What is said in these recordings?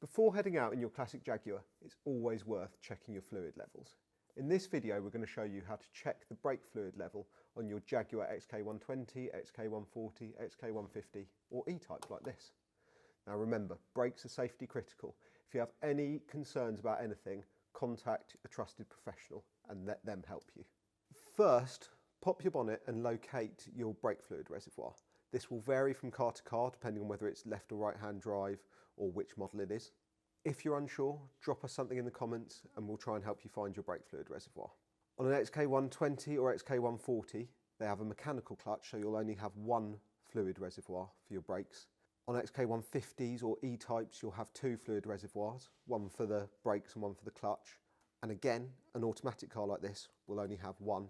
Before heading out in your classic Jaguar, it's always worth checking your fluid levels. In this video, we're going to show you how to check the brake fluid level on your Jaguar XK120, XK140, XK150 or E-Type like this. Now remember, brakes are safety critical. If you have any concerns about anything, contact a trusted professional and let them help you. First, pop your bonnet and locate your brake fluid reservoir. This will vary from car to car depending on whether it's left or right hand drive or which model it is. If you're unsure, drop us something in the comments and we'll try and help you find your brake fluid reservoir. On an XK120 or XK140, they have a mechanical clutch, so you'll only have one fluid reservoir for your brakes. On XK150s or E-Types, you'll have two fluid reservoirs, one for the brakes and one for the clutch. And again, an automatic car like this will only have one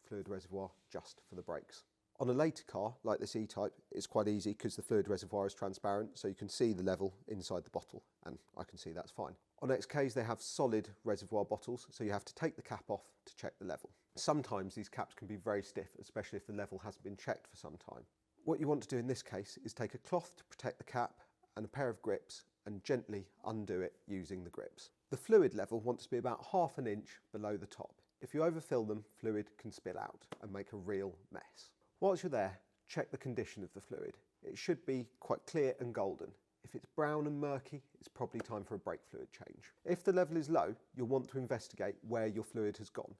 fluid reservoir just for the brakes. On a later car, like this E-Type, it's quite easy because the fluid reservoir is transparent, so you can see the level inside the bottle, and I can see that's fine. On XKs, they have solid reservoir bottles, so you have to take the cap off to check the level. Sometimes these caps can be very stiff, especially if the level hasn't been checked for some time. What you want to do in this case is take a cloth to protect the cap and a pair of grips and gently undo it using the grips. The fluid level wants to be about ½ an inch below the top. If you overfill them, fluid can spill out and make a real mess. Whilst you're there, check the condition of the fluid. It should be quite clear and golden. If it's brown and murky, it's probably time for a brake fluid change. If the level is low, you'll want to investigate where your fluid has gone.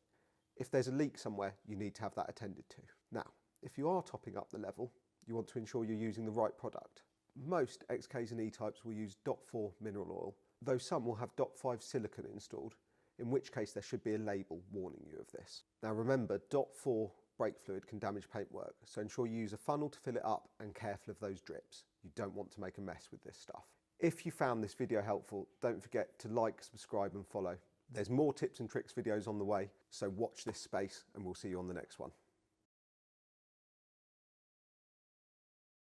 If there's a leak somewhere, you need to have that attended to. Now, if you are topping up the level, you want to ensure you're using the right product. Most XKs and E-Types will use DOT4 mineral oil, though some will have DOT5 silicone installed, in which case there should be a label warning you of this. Now remember, DOT4 brake fluid can damage paintwork, so ensure you use a funnel to fill it up and careful of those drips. You don't want to make a mess with this stuff. If you found this video helpful, don't forget to like, subscribe and follow. There's more tips and tricks videos on the way, so watch this space and we'll see you on the next one.